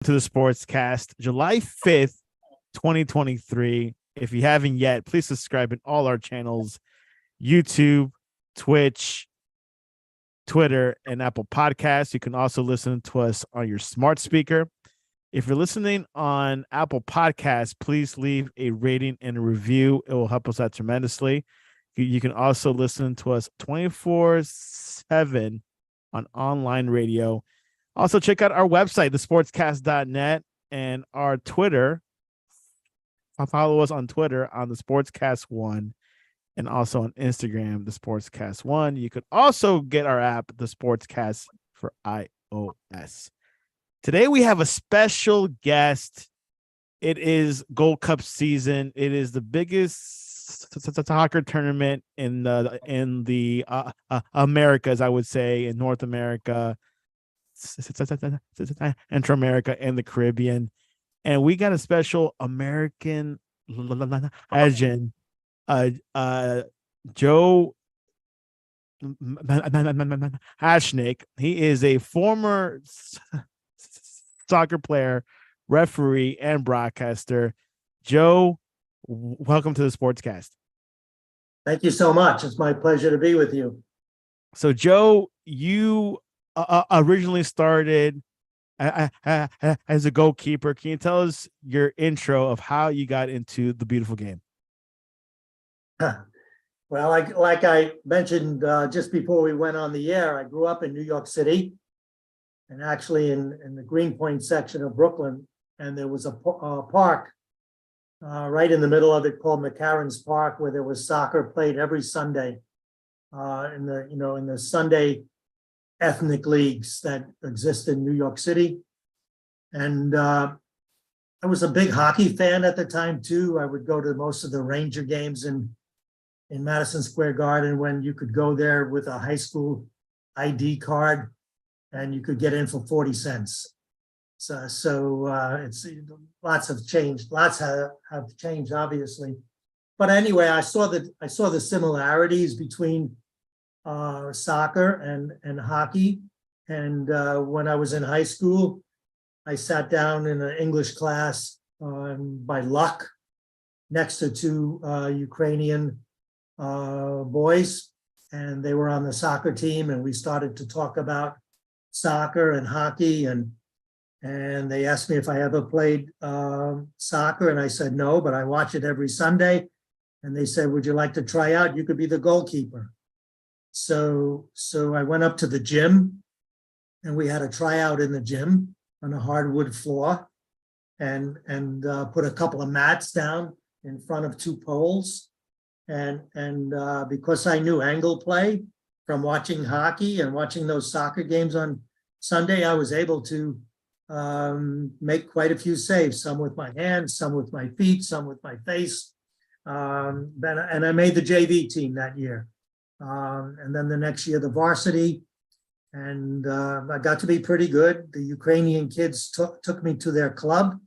to the Sportscast, July 5th, 2023. If you haven't yet, please subscribe in all our channels: YouTube, Twitch, Twitter, and Apple Podcasts. You can also listen to us on your smart speaker. If you're listening on Apple Podcasts, please leave a rating and a review. It will help us out tremendously. You can also listen to us 24/7 on online radio. Also, check out our website, thesportscast.net, and our Twitter. Follow us on Twitter on the Sportscast1, and also on Instagram, the Sportscast1. You could also get our app, the Sportscast, for iOS. Today we have a special guest. It is Gold Cup season. It is the biggest soccer tournament in the Americas, I would say, in North America, Central America, and the Caribbean. And we got a special American legend, Joe Machnik. He is a former soccer player, referee, and broadcaster. Joe, welcome to the Sportscast. Thank you so much. It's my pleasure to be with you. So, Joe, you originally started as a goalkeeper. Can you tell us your intro of how you got into the beautiful game? Well, like I mentioned just before we went on the air, I grew up in New York City, and actually in the Greenpoint section of Brooklyn, and there was a park right in the middle of it called McCarran's Park, where there was soccer played every Sunday in the Sunday ethnic leagues that exist in New York City. And I was a big hockey fan at the time too. I would go to most of the Ranger games in Madison Square Garden, when you could go there with a high school ID card and you could get in for 40 cents. So it's lots have changed, obviously. But anyway, I saw the similarities between soccer and hockey. And when I was in high school, I sat down in an English class by luck next to two Ukrainian boys, and they were on the soccer team, and we started to talk about soccer and hockey, and they asked me if I ever played soccer, and I said no, but I watch it every Sunday. And they said, would you like to try out? You could be the goalkeeper. So I went up to the gym, and we had a tryout in the gym on a hardwood floor, and put a couple of mats down in front of two poles. And because I knew angle play from watching hockey and watching those soccer games on Sunday, I was able to make quite a few saves, some with my hands, some with my feet, some with my face. And I made the JV team that year. And then the next year, the varsity. And I got to be pretty good. The Ukrainian kids took me to their club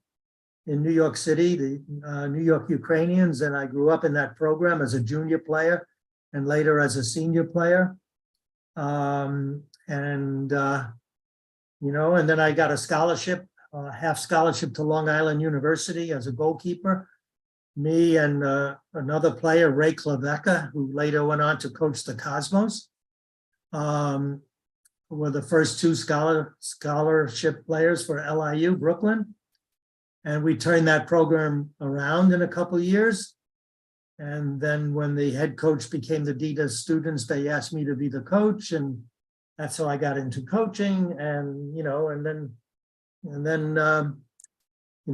in New York City, the New York Ukrainians, and I grew up in that program as a junior player and later as a senior player. And then I got a scholarship, half scholarship to Long Island University as a goalkeeper. Me and another player, Ray Klavecka, who later went on to coach the Cosmos, were the first two scholarship players for LIU Brooklyn. And we turned that program around in a couple of years. And then when the head coach became the dean of students, they asked me to be the coach. And that's how I got into coaching. And then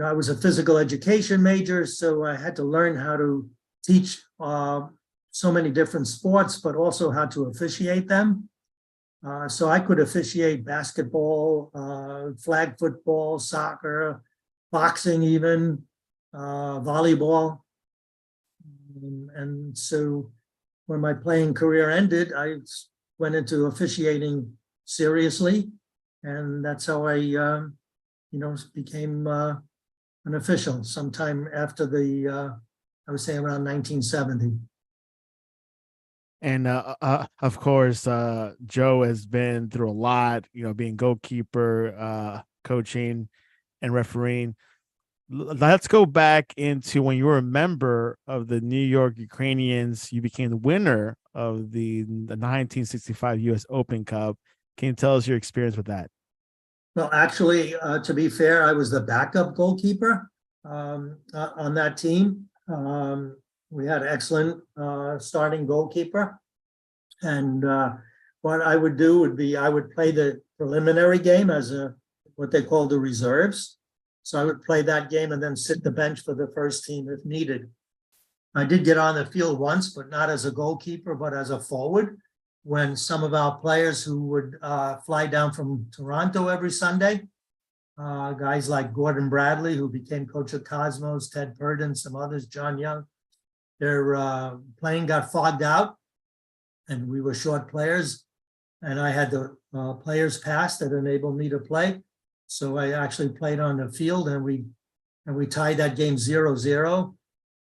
I was a physical education major, so I had to learn how to teach so many different sports, but also how to officiate them. So I could officiate basketball, flag football, soccer, boxing even, volleyball. And so when my playing career ended, I went into officiating seriously. And that's how I, became an official sometime after I would say around 1970. And of course, Joe has been through a lot, being goalkeeper, coaching, and refereeing. Let's go back into when you were a member of the New York Ukrainians. You became the winner of the 1965 U.S. Open Cup. Can you tell us your experience with that? Well, actually, to be fair, I was the backup goalkeeper on that team. We had an excellent starting goalkeeper. And what I would do would be I would play the preliminary game as what they call the reserves. So I would play that game and then sit the bench for the first team if needed. I did get on the field once, but not as a goalkeeper, but as a forward, when some of our players who would fly down from Toronto every Sunday, guys like Gordon Bradley, who became coach of Cosmos, Ted Purdon, some others, John Young, their plane got fogged out and we were short players. And I had the players pass that enabled me to play. So I actually played on the field and we tied that game 0-0.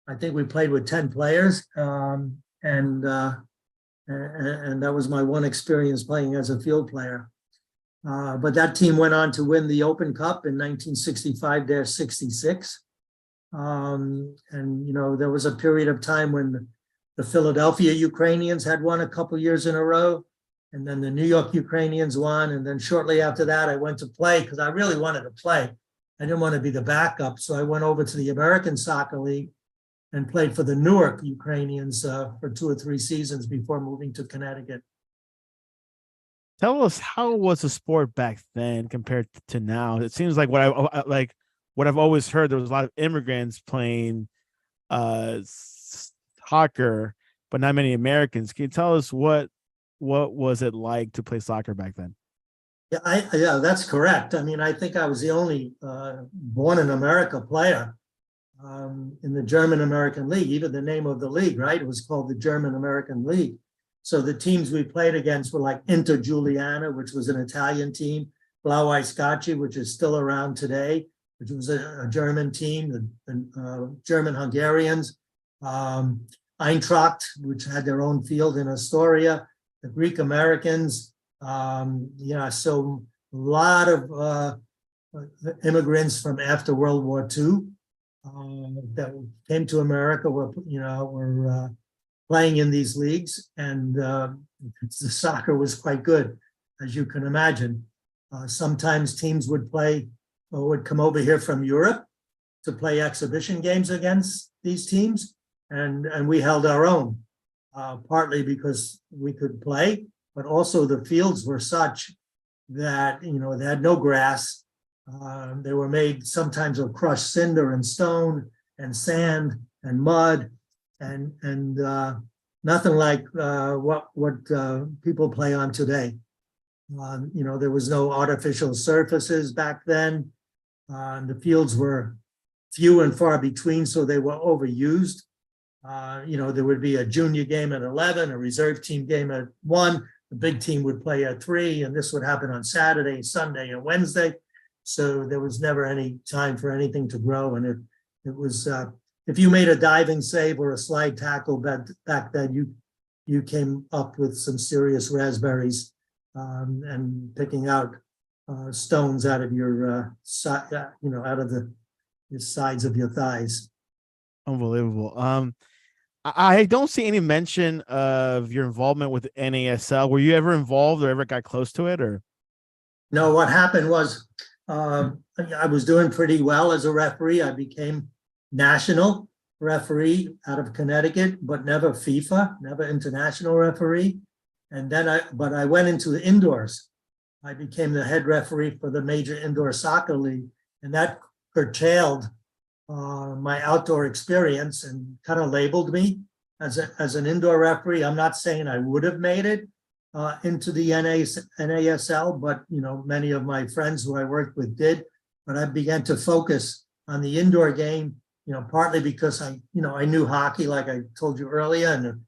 I think we played with 10 players. And that was my one experience playing as a field player. But that team went on to win the Open Cup in 1965-66. And, you know, there was a period of time when the Philadelphia Ukrainians had won a couple years in a row, and then the New York Ukrainians won. And then shortly after that, I went to play because I really wanted to play. I didn't want to be the backup. So I went over to the American Soccer League and played for the Newark Ukrainians for 2 or 3 seasons before moving to Connecticut. Tell us, how was the sport back then compared to now? It seems like what I've always heard, there was a lot of immigrants playing soccer, but not many Americans. Can you tell us what was it like to play soccer back then? Yeah, that's correct. I mean, I think I was the only born in America player in the German American League, even the name of the league, right? It was called the German American League. So the teams we played against were like Inter Giuliana, which was an Italian team, Blau Scacchi, which is still around today, which was a German team, the German Hungarians, Eintracht, which had their own field in Astoria, the Greek Americans. Yeah, so a lot of immigrants from after World War II that came to America were playing in these leagues, and the soccer was quite good, as you can imagine. Sometimes teams would play or would come over here from Europe to play exhibition games against these teams, and we held our own, partly because we could play, but also the fields were such that, you know, they had no grass. They were made sometimes of crushed cinder and stone and sand and mud, and nothing like what people play on today. You know, there was no artificial surfaces back then. The fields were few and far between, so they were overused. You know, there would be a junior game at 11, a reserve team game at 1, the big team would play at 3, and this would happen on Saturday, Sunday, and Wednesday. So there was never any time for anything to grow. And it was, if you made a diving save or a slide tackle back then, you came up with some serious raspberries, and picking out stones out of your out of the sides of your thighs. Unbelievable. I don't see any mention of your involvement with NASL. Were you ever involved or ever got close to it, or? No, what happened was I was doing pretty well as a referee. I became national referee out of Connecticut, but never FIFA, never international referee. And then I went into the indoors. I became the head referee for the major indoor soccer league, and that curtailed my outdoor experience and kind of labeled me as an indoor referee. I'm not saying I would have made it into the NASL, but you know, many of my friends who I worked with did. But I began to focus on the indoor game, you know, partly because I knew hockey, like I told you earlier, and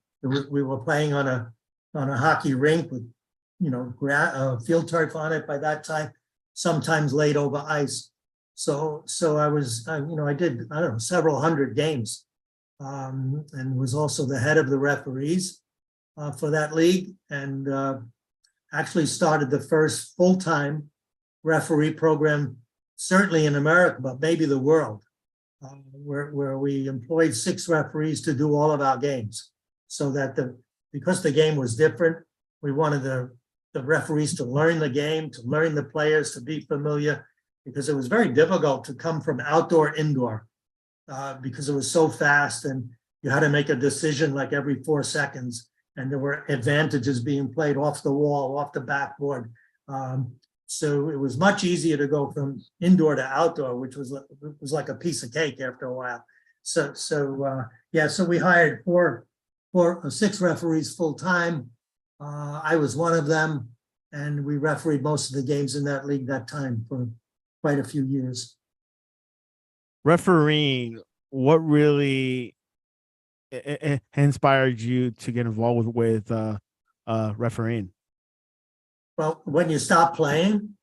we were playing on a hockey rink with, you know, field turf on it by that time, sometimes laid over ice. So I was, I did, I don't know, several hundred games, and was also the head of the referees for that league, and actually started the first full-time referee program certainly in America, but maybe the world, where we employed 6 referees to do all of our games, so that because the game was different, we wanted the referees to learn the game, to learn the players, to be familiar, because it was very difficult to come from outdoor indoor, because it was so fast and you had to make a decision like every 4 seconds, and there were advantages being played off the wall, off the backboard. So it was much easier to go from indoor to outdoor, which was like a piece of cake after a while. So we hired 6 referees full time. I was one of them, and we refereed most of the games in that league that time for quite a few years. Refereeing, what really inspired you to get involved with refereeing? Well, when you stop playing,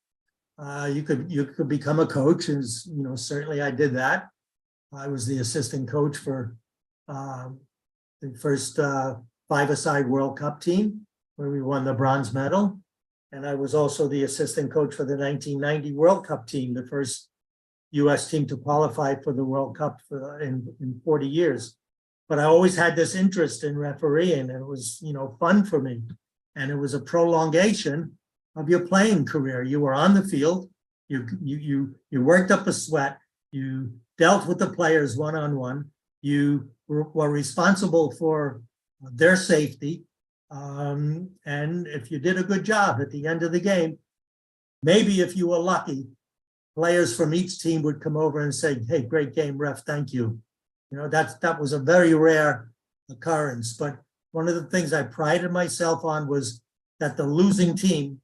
you could become a coach, as you know. Certainly, I did that. I was the assistant coach for the first 5-a-side World Cup team, where we won the bronze medal, and I was also the assistant coach for the 1990 World Cup team, the first U.S. team to qualify for the World Cup in 40 years. But I always had this interest in refereeing, and it was, fun for me, and it was a prolongation of your playing career. You were on the field, you worked up a sweat, you dealt with the players one-on-one, you were responsible for their safety, and if you did a good job at the end of the game, maybe if you were lucky, players from each team would come over and say, "Hey, great game, ref, thank you." That was a very rare occurrence, but one of the things I prided myself on was that the losing team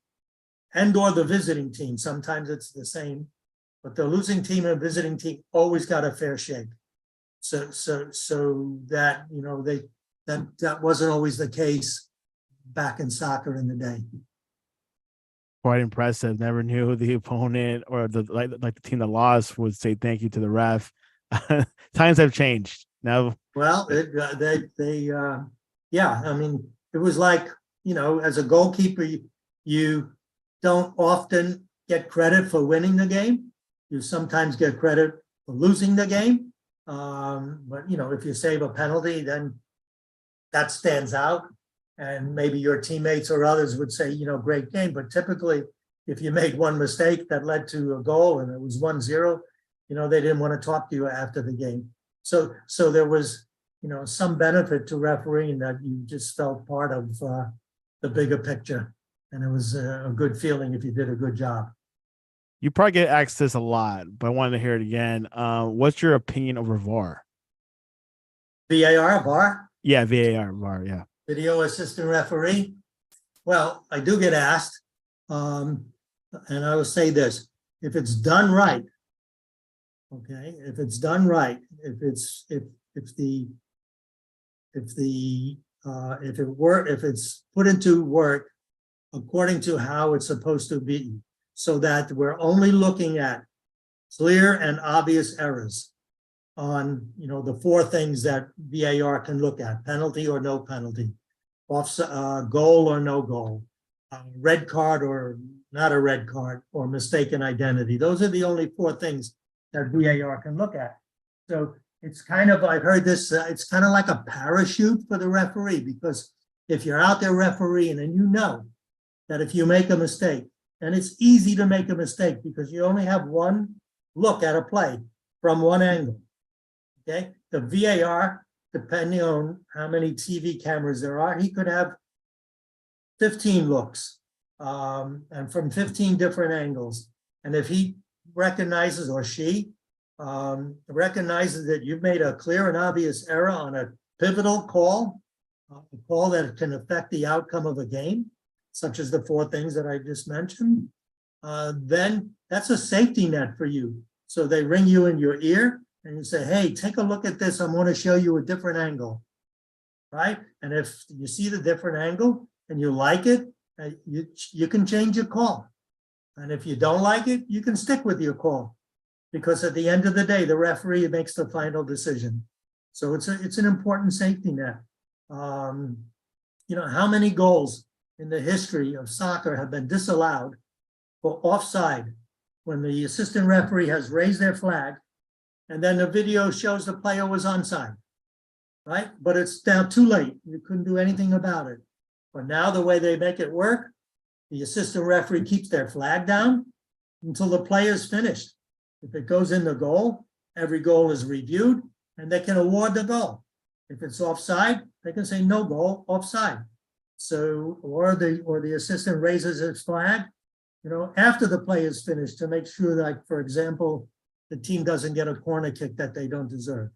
and/or the visiting team, sometimes it's the same, but the losing team and visiting team always got a fair shake. So that, that wasn't always the case back in soccer in the day. Quite impressive. Never knew the opponent or the team that lost would say thank you to the ref. Times have changed now. Well, yeah. I mean, it was like, as a goalkeeper, you don't often get credit for winning the game. You sometimes get credit for losing the game. But if you save a penalty, then that stands out. And maybe your teammates or others would say, great game. But typically, if you made one mistake that led to a goal and it was 1-0, they didn't want to talk to you after the game. So there was, some benefit to refereeing, that you just felt part of the bigger picture. And it was a good feeling if you did a good job. You probably get asked this a lot, but I wanted to hear it again. What's your opinion over VAR? VAR? Yeah, VAR, yeah. Video assistant referee? Well, I do get asked, and I will say this: if it's done right, okay, if it's done right, if it's put into work according to how it's supposed to be, so that we're only looking at clear and obvious errors on, the 4 things that VAR can look at: penalty or no penalty, goal or no goal, red card or not a red card, or mistaken identity. Those are the only 4 things that VAR can look at. So it's kind of, I've heard this, it's kind of like a parachute for the referee, because if you're out there refereeing and you know that if you make a mistake, and it's easy to make a mistake because you only have one look at a play from one angle, okay? The VAR, depending on how many TV cameras there are, he could have 15 looks, and from 15 different angles. And if he recognizes, or she recognizes, that you've made a clear and obvious error on a pivotal call, a call that can affect the outcome of a game, such as the 4 things that I just mentioned, then that's a safety net for you. So they ring you in your ear and you say, "Hey, take a look at this. I want to show you a different angle," right? And if you see the different angle and you like it, you can change your call. And if you don't like it, you can stick with your call, because at the end of the day, the referee makes the final decision. So it's an important safety net. How many goals in the history of soccer have been disallowed for offside when the assistant referee has raised their flag, and then the video shows the player was onside, right? But it's now too late. You couldn't do anything about it. But now the way they make it work, the assistant referee keeps their flag down until the play is finished. If it goes in the goal, every goal is reviewed and they can award the goal. If it's offside, they can say no goal, offside. So, or the assistant raises his flag, after the play is finished to make sure that, for example, the team doesn't get a corner kick that they don't deserve.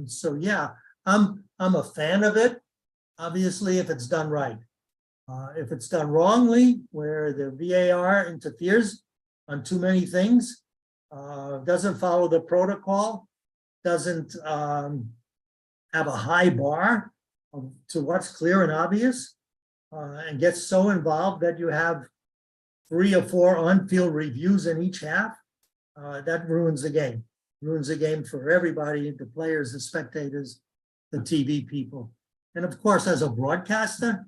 So yeah, I'm a fan of it, obviously, if it's done right. If it's done wrongly, where the VAR interferes on too many things, doesn't follow the protocol, doesn't have a high bar to what's clear and obvious, and gets so involved that you have 3 or 4 on-field reviews in each half, that ruins the game. Ruins the game for everybody, the players, the spectators, the TV people. And of course, as a broadcaster,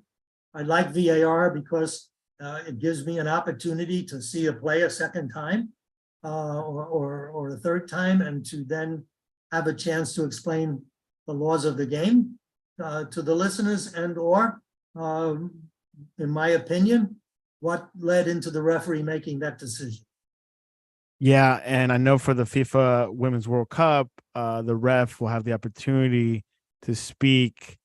I like VAR because it gives me an opportunity to see a play a second time or a third time, and to then have a chance to explain the laws of the game to the listeners, and or, in my opinion, what led into the referee making that decision. Yeah, and I know for the FIFA Women's World Cup, the ref will have the opportunity to speak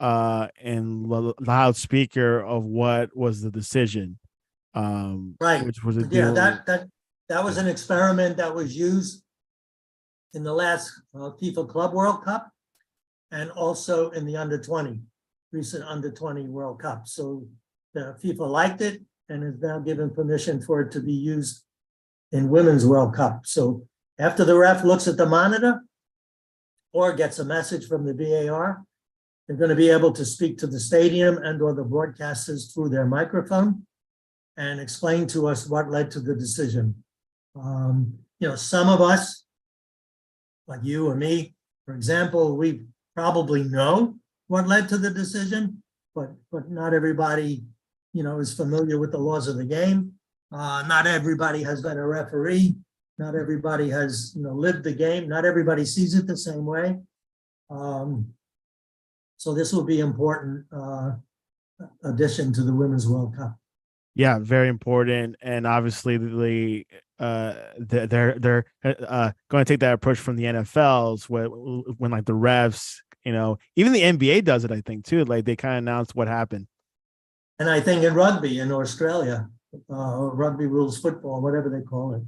in loudspeaker of what was the decision. Right. Which was a Yeah, deal. that was an experiment that was used in the last FIFA Club World Cup, and also in the recent under-20 World Cup. So the FIFA liked it and has now given permission for it to be used in Women's World Cup. So after the ref looks at the monitor or gets a message from the VAR, they're going to be able to speak to the stadium and or the broadcasters through their microphone and explain to us what led to the decision. Some of us, like you or me, for example, we probably know what led to the decision, but not everybody, is familiar with the laws of the game. Not everybody has been a referee. Not everybody has, lived the game. Not everybody sees it the same way. So this will be important addition to the Women's World Cup. Yeah, very important, and obviously they're going to take that approach from the NFLs when like the refs, even the NBA does it, I think too. Like they kind of announce what happened. And I think in rugby in Australia, rugby rules football, whatever they call it,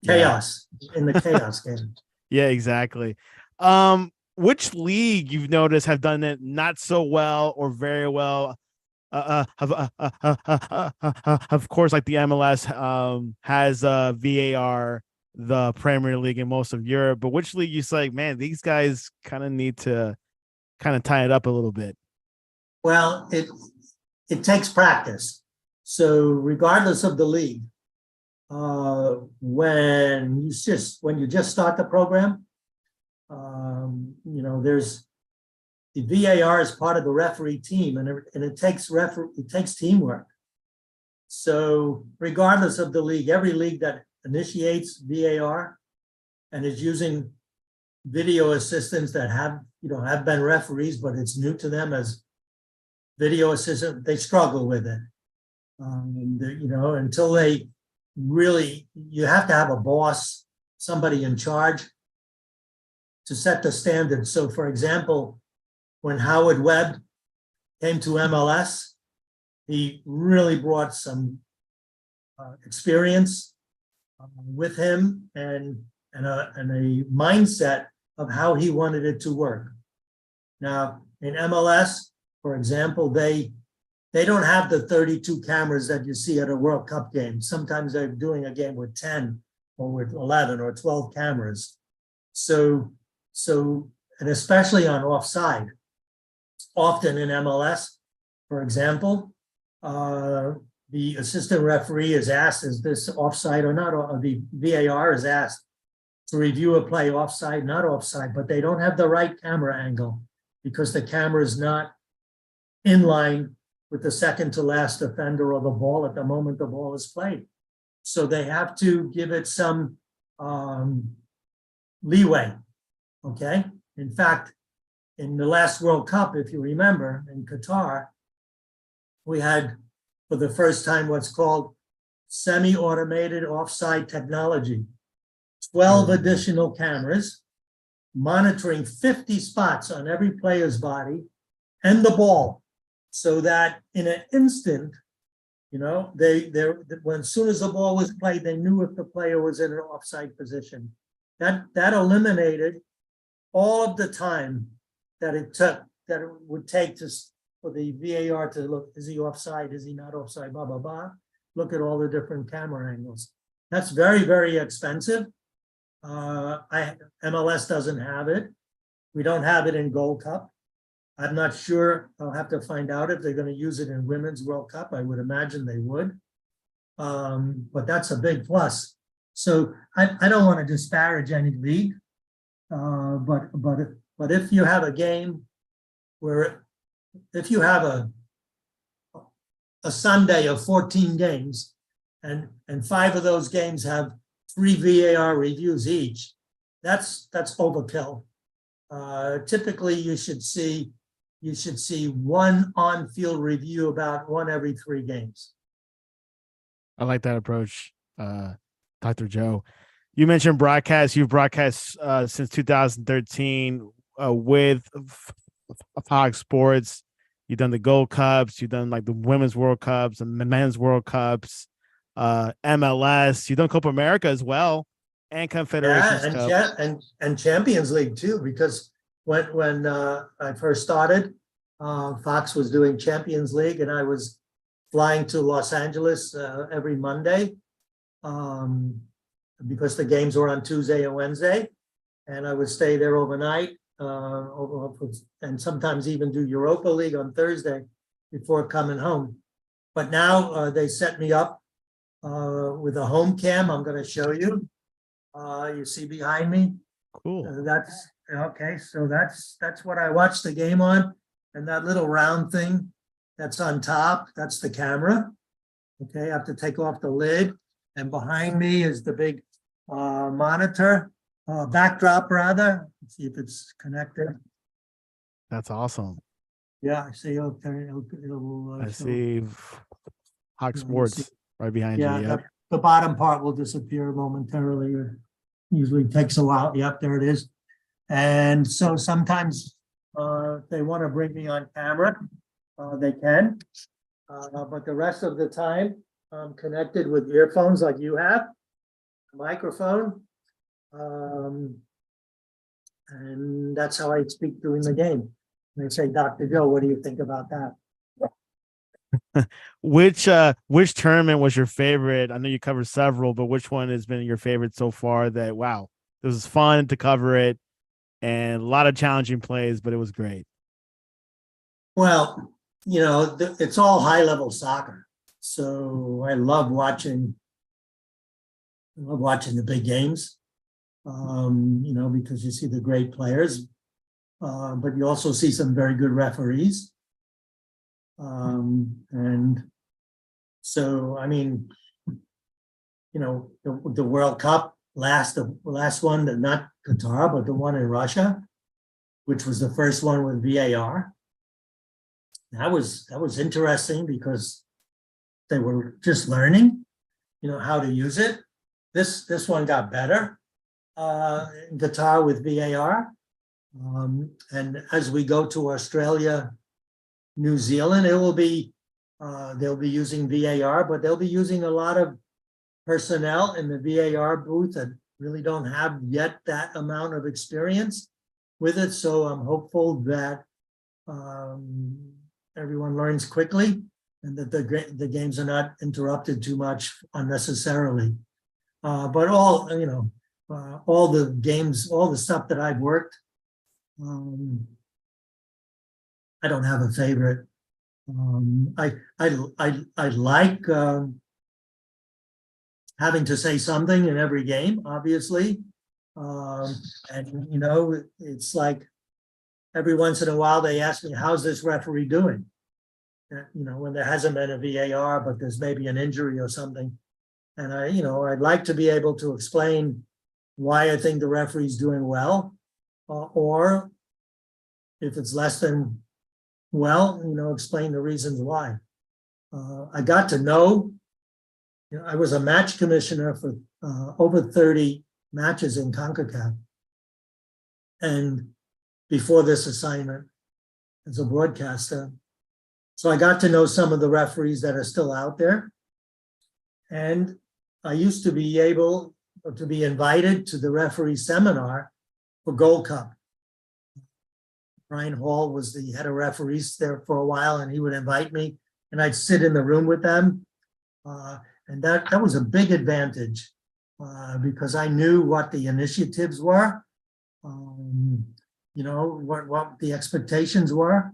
chaos in the chaos game. Yeah, exactly. Which league you've noticed have done it not so well or very well? Of course, like the MLS has VAR, the Premier League in most of Europe. But which league you say, man, these guys kind of need to kind of tie it up a little bit? Well, it takes practice. So regardless of the league, when you just start the program, there's the VAR is part of the referee team, and it takes teamwork. So regardless of the league, every league that initiates VAR and is using video assistants that have been referees, but it's new to them as video assistant, they struggle with it. Until they really, you have to have a boss, somebody in charge to set the standard. So for example, when Howard Webb came to MLS, he really brought some experience with him and a mindset of how he wanted it to work. Now, in MLS, for example, they don't have the 32 cameras that you see at a World Cup game. Sometimes they're doing a game with 10 or with 11 or 12 cameras. So, and especially on offside, often in MLS, for example, the assistant referee is asked, is this offside or not? Or the VAR is asked to review a play offside, not offside, but they don't have the right camera angle because the camera is not in line with the second to last defender or the ball at the moment the ball is played. So they have to give it some leeway. Okay. In fact, in the last World Cup, if you remember, in Qatar, we had for the first time what's called semi-automated offside technology. 12 additional cameras monitoring 50 spots on every player's body and the ball, so that in an instant, you know, when as soon as the ball was played, they knew if the player was in an offside position. That eliminated all of the time that it would take for the VAR to look, is he offside, is he not offside, blah, blah, blah. Look at all the different camera angles. That's very, very expensive. MLS doesn't have it. We don't have it in Gold Cup. I'm not sure. I'll have to find out if they're going to use it in Women's World Cup. I would imagine they would. But that's a big plus. So I don't want to disparage any league. But if you have a game where, if you have a Sunday of 14 games and 5 of those games have 3 VAR reviews each, that's overkill. Typically you should see one on-field review about 1 every 3 games. I like that approach, Dr. Joe. You mentioned broadcast. You've broadcast since 2013 with Fox Sports. You've done the Gold Cups. You've done like the Women's World Cups and the Men's World Cups, MLS. You've done Copa America as well, and Confederations Cup. And Champions League too, because when I first started, Fox was doing Champions League, and I was flying to Los Angeles every Monday because the games were on Tuesday and Wednesday, and I would stay there overnight, and sometimes even do Europa League on Thursday before coming home. But now they set me up with a home cam. I'm going to show you. You see behind me. Cool. That's okay. So that's what I watch the game on, and that little round thing that's on top, that's the camera. Okay, I have to take off the lid, and behind me is the big monitor, backdrop rather. Let's see if it's connected. That's awesome. Yeah, I see. Okay, I see Fox Sports right behind you. Yep. The bottom part will disappear momentarily. Usually takes a while. Yep, there it is. And so sometimes if they want to bring me on camera, they can. But the rest of the time, I'm connected with earphones like you have, a microphone. And that's how I speak during the game. They say, Dr. Joe, what do you think about that? Which tournament was your favorite? I know you covered several, but which one has been your favorite so far? That wow, it was fun to cover it, and a lot of challenging plays, but it was great. Well, you know, it's all high-level soccer, so I love watching the big games. You know, because you see the great players, but you also see some very good referees. And so, I mean, you know, the World Cup the last one, not Qatar, but the one in Russia, which was the first one with VAR. That was interesting because they were just learning, you know, how to use it. This one got better, in Qatar with VAR. And as we go to Australia, New Zealand, it will be they'll be using VAR, but they'll be using a lot of personnel in the VAR booth that really don't have yet that amount of experience with it. So I'm hopeful that everyone learns quickly and that the games are not interrupted too much unnecessarily. But all, you know, all the games, all the stuff that I've worked, I don't have a favorite. I like having to say something in every game, obviously. And, you know, it's like every once in a while they ask me, how's this referee doing? You know, when there hasn't been a VAR, but there's maybe an injury or something. And I'd like to be able to explain why I think the referee's doing well, or if it's less than well, explain the reasons why. I got to know, I was a match commissioner for over 30 matches in CONCACAF. And before this assignment as a broadcaster. So I got to know some of the referees that are still out there. And I used to be able to be invited to the referee seminar for Gold Cup. Brian Hall was the head of referees there for a while, and he would invite me, and I'd sit in the room with them. And that was a big advantage because I knew what the initiatives were, what the expectations were.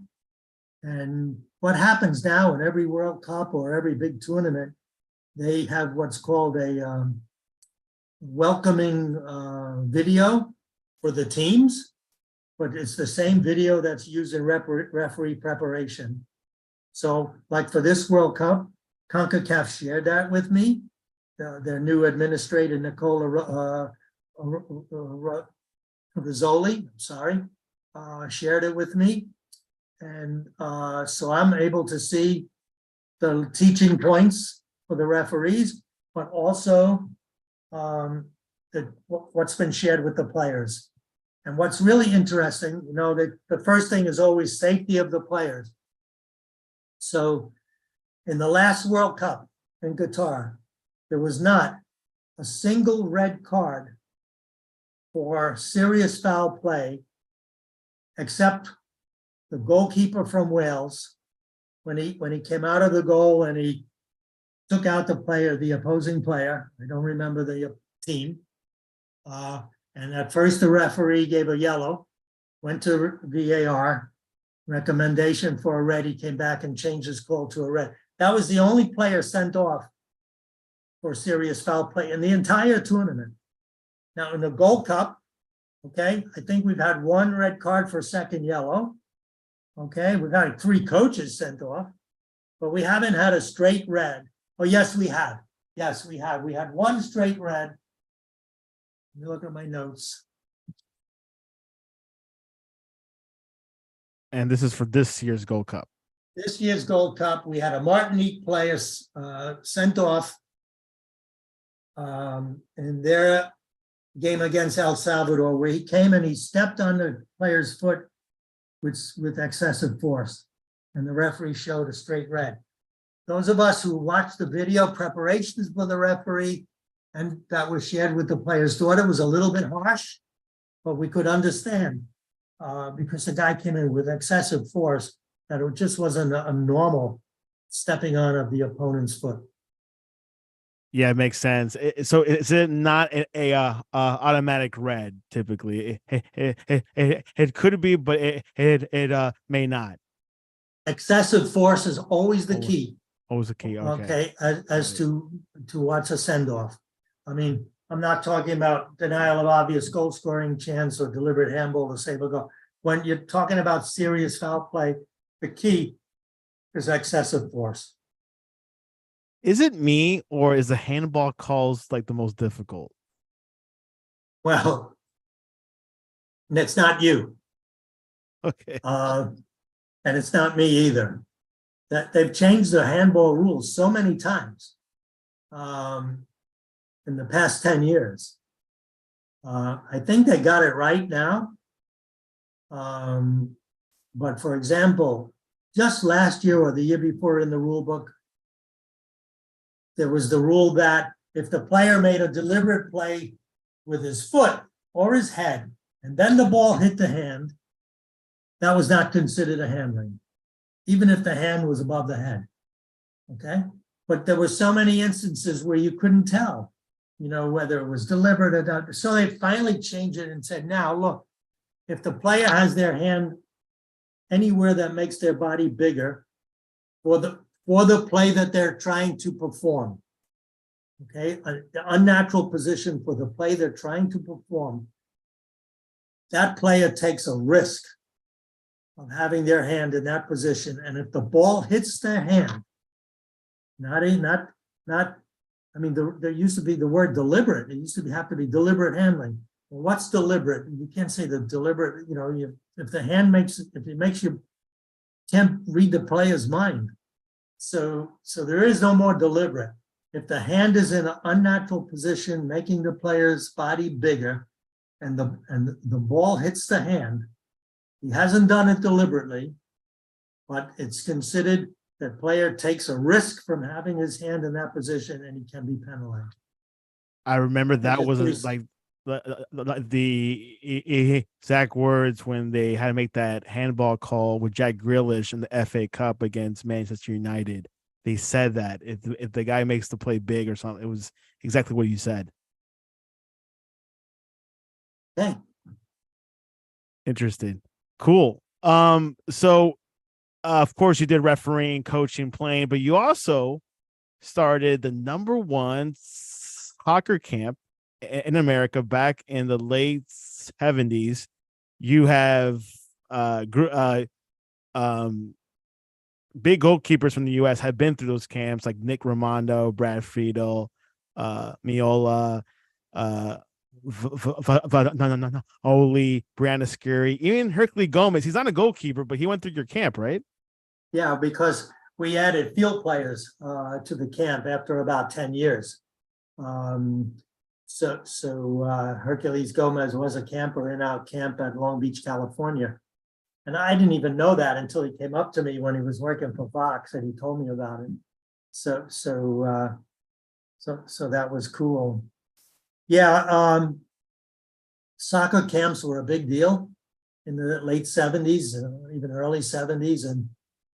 And what happens now in every World Cup or every big tournament, they have what's called a welcoming video for the teams, but it's the same video that's used in referee preparation. So like for this World Cup, CONCACAF shared that with me. Their new administrator, Nicola Rizzoli, shared it with me. And so I'm able to see the teaching points for the referees, but also what's been shared with the players. And what's really interesting, the first thing is always safety of the players. So in the last World Cup in Qatar, there was not a single red card for serious foul play, except the goalkeeper from Wales, when he came out of the goal and he took out the opposing player. I don't remember the team. And at first the referee gave a yellow, went to VAR, recommendation for a red. He came back and changed his call to a red. That was the only player sent off for serious foul play in the entire tournament. Now in the Gold Cup, okay, I think we've had one red card for second yellow. Okay, we've had 3 coaches sent off, but we haven't had a straight red. Oh, yes, we have. Yes, we have. We had 1 straight red. Let me look at my notes. And this is for this year's Gold Cup. This year's Gold Cup, we had a Martinique player sent off in their game against El Salvador, where he came and he stepped on the player's foot with excessive force, and the referee showed a straight red. Those of us who watched the video preparations for the referee and that was shared with the players thought it was a little bit harsh, but we could understand because the guy came in with excessive force, that it just wasn't a normal stepping on of the opponent's foot. Yeah, it makes sense. So is it not a automatic red typically? It could be, but it may not. Excessive force is always the key. Always the key. Okay, as to what's a send off. I mean, I'm not talking about denial of obvious goal scoring chance or deliberate handball to save a goal. When you're talking about serious foul play, the key is excessive force. Is it me, or is the handball calls like the most difficult? Well, it's not you. Okay. And it's not me either. That they've changed the handball rules so many times in the past 10 years. I think they got it right now. But for example, just last year or the year before in the rule book, there was the rule that if the player made a deliberate play with his foot or his head, and then the ball hit the hand, that was not considered a handling, even if the hand was above the head. Okay? But there were so many instances where you couldn't tell, whether it was deliberate or not. So they finally changed it and said, now look, if the player has their hand anywhere that makes their body bigger for the play that they're trying to perform, okay, the unnatural position for the play they're trying to perform, that player takes a risk of having their hand in that position. And if the ball hits their hand, not I mean, there used to be the word deliberate. It used to have to be deliberate handling. Well, what's deliberate? You can't say the deliberate, if the hand makes, if it makes you can't read the player's mind. So there is no more deliberate. If the hand is in an unnatural position, making the player's body bigger, and the ball hits the hand, he hasn't done it deliberately, but it's considered that player takes a risk from having his hand in that position, and he can be penalized. I remember that was like the exact words when they had to make that handball call with Jack Grealish in the FA Cup against Manchester United. They said that if the guy makes the play big or something, it was exactly what you said. Okay. Interesting. Cool. So of course you did refereeing, coaching, playing, but you also started the #1 soccer camp in America back in the late 70s. You have big goalkeepers from the US have been through those camps, like Nick Raimondo, Brad Friedel, Miola, Oli, Brianna Scurry, even Hercule Gomez. He's not a goalkeeper, but he went through your camp, right? Yeah, because we added field players to the camp after about 10 years. So Hercules Gomez was a camper in our camp at Long Beach, California. And I didn't even know that until he came up to me when he was working for Fox and he told me about it. So that was cool. Yeah, soccer camps were a big deal in the late 70s, even early 70s, and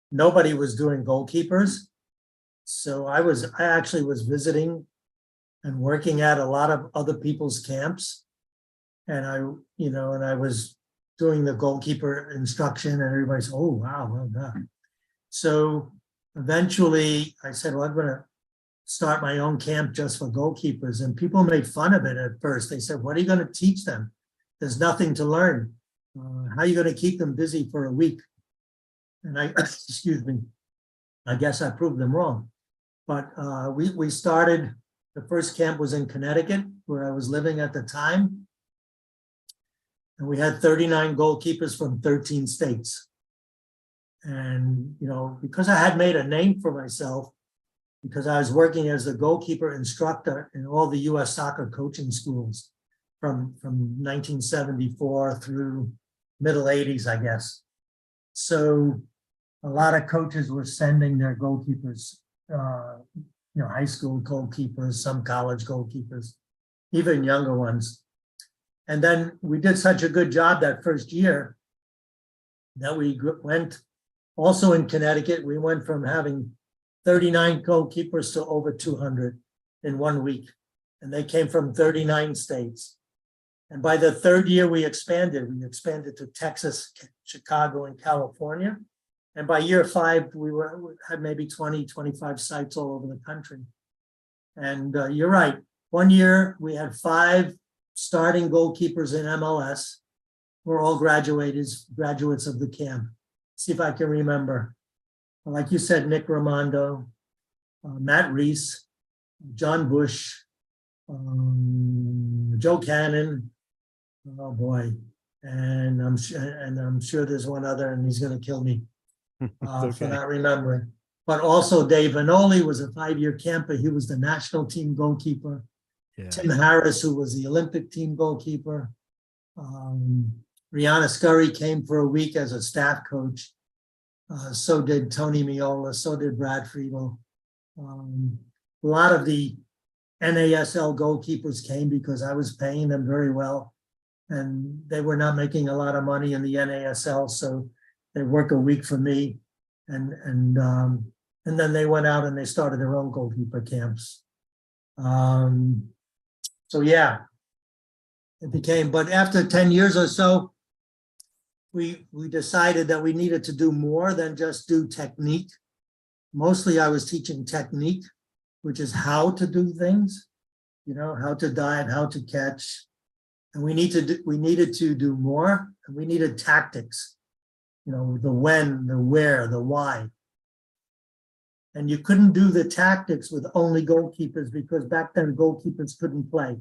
nobody was doing goalkeepers. So I actually was visiting and working at a lot of other people's camps. And I was doing the goalkeeper instruction, and everybody said, "Oh, wow, well done." So eventually I said, well, I'm going to start my own camp just for goalkeepers. And people made fun of it at first. They said, what are you going to teach them? There's nothing to learn. How are you going to keep them busy for a week? And excuse me, I guess I proved them wrong. But we started, the first camp was in Connecticut, where I was living at the time. And we had 39 goalkeepers from 13 states. And, because I had made a name for myself, because I was working as the goalkeeper instructor in all the US soccer coaching schools from 1974 through middle 80s, I guess. So a lot of coaches were sending their goalkeepers, high school goalkeepers, some college goalkeepers, even younger ones. And then we did such a good job that first year that we went, also in Connecticut, we went from having 39 goalkeepers to over 200 in 1 week. And they came from 39 states. And by the third year, we expanded. We expanded to Texas, Chicago, and California. And by year 5, we had maybe 20, 25 sites all over the country. And you're right. 1 year, we had 5 starting goalkeepers in MLS. We're all graduates of the camp. See if I can remember. Like you said, Nick Raimondo, Matt Reese, John Bush, Joe Cannon. Oh boy, and I'm sure there's one other, and he's going to kill me for not remembering. But also Dave Vanoli was a 5-year camper. He was the national team goalkeeper. Yeah. Tim Harris, who was the Olympic team goalkeeper. Brianna Scurry came for a week as a staff coach. So did Tony Miola. So did Brad Friedel. A lot of the NASL goalkeepers came because I was paying them very well. And they were not making a lot of money in the NASL. So they work a week for me. And then they went out and they started their own goalkeeper camps. So yeah, it became, but after 10 years or so, we decided that we needed to do more than just do technique. Mostly I was teaching technique, which is how to do things, how to dive, how to catch. And we needed to do more, and we needed tactics, the when, the where, the why. And you couldn't do the tactics with only goalkeepers because back then goalkeepers couldn't play.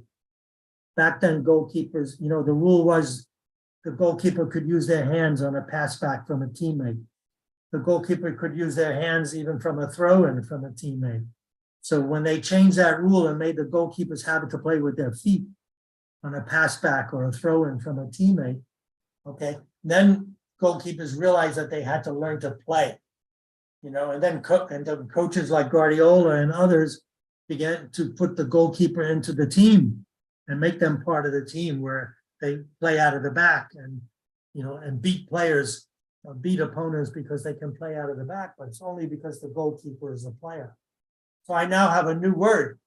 Back then goalkeepers, the rule was the goalkeeper could use their hands on a pass back from a teammate. The goalkeeper could use their hands even from a throw-in from a teammate. So when they changed that rule and made the goalkeepers have to play with their feet on a pass back or a throw-in from a teammate, okay, then goalkeepers realized that they had to learn to play, and then coaches like Guardiola and others began to put the goalkeeper into the team and make them part of the team where they play out of the back and beat players, beat opponents because they can play out of the back, but it's only because the goalkeeper is a player. So I now have a new word.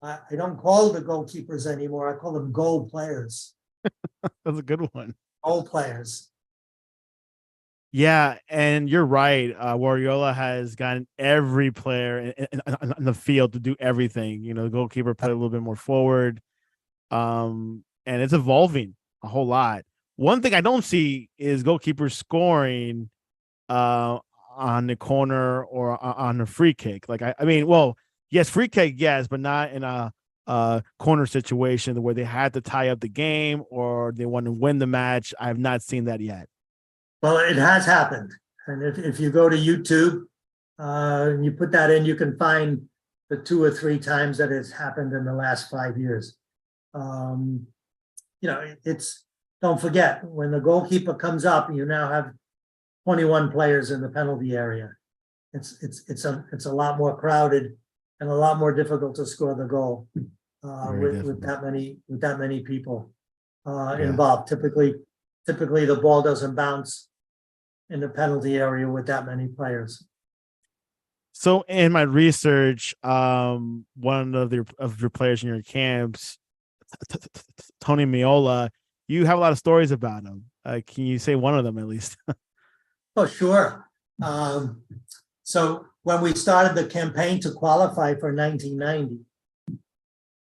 I don't call the goalkeepers anymore. I call them goal players. That's a good one. Goal players. Yeah, and you're right. Guardiola has gotten every player in the field to do everything. The goalkeeper play a little bit more forward, and it's evolving a whole lot. One thing I don't see is goalkeepers scoring on the corner or on a free kick. Like I mean, well, yes, free kick, yes, but not in a corner situation where they had to tie up the game or they want to win the match. I have not seen that yet. Well, it has happened. And if you go to YouTube and you put that in, you can find the 2 or 3 times that it's happened in the last 5 years. Don't forget, when the goalkeeper comes up, you now have 21 players in the penalty area. It's a lot more crowded and a lot more difficult to score the goal with that many people involved. Typically the ball doesn't bounce in the penalty area with that many players. So in my research, one of your players in your camps, Tony Meola, you have a lot of stories about him. Can you say one of them at least? Oh, sure. So when we started the campaign to qualify for 1990,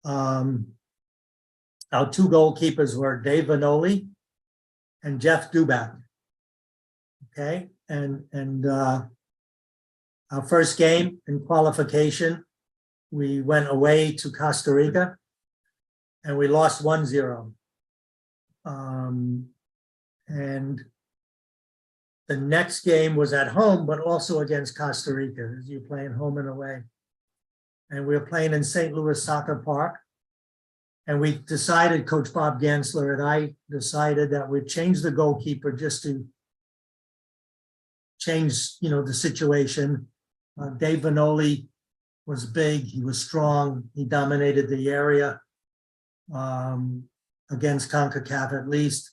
our 2 goalkeepers were Dave Vanoli and Jeff Duback. Okay, and our first game in qualification, we went away to Costa Rica, and we lost 1-0. And the next game was at home, but also against Costa Rica, as you're playing home and away. And we were playing in St. Louis Soccer Park. And we decided, Coach Bob Gansler and I decided that we'd change the goalkeeper just to change, the situation. Dave Vanoli was big, he was strong, he dominated the area against CONCACAF at least.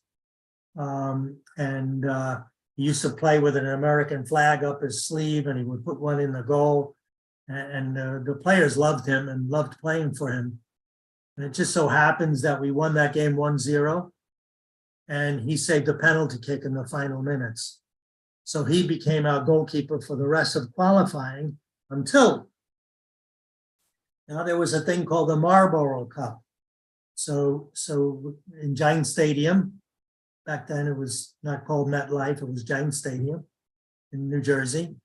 He used to play with an American flag up his sleeve, and he would put one in the goal. And the players loved him and loved playing for him. And it just so happens that we won that game 1-0, and he saved a penalty kick in the final minutes. So he became our goalkeeper for the rest of qualifying until now there was a thing called the Marlboro Cup. So in Giant Stadium, back then it was not called MetLife, it was Giant Stadium in New Jersey.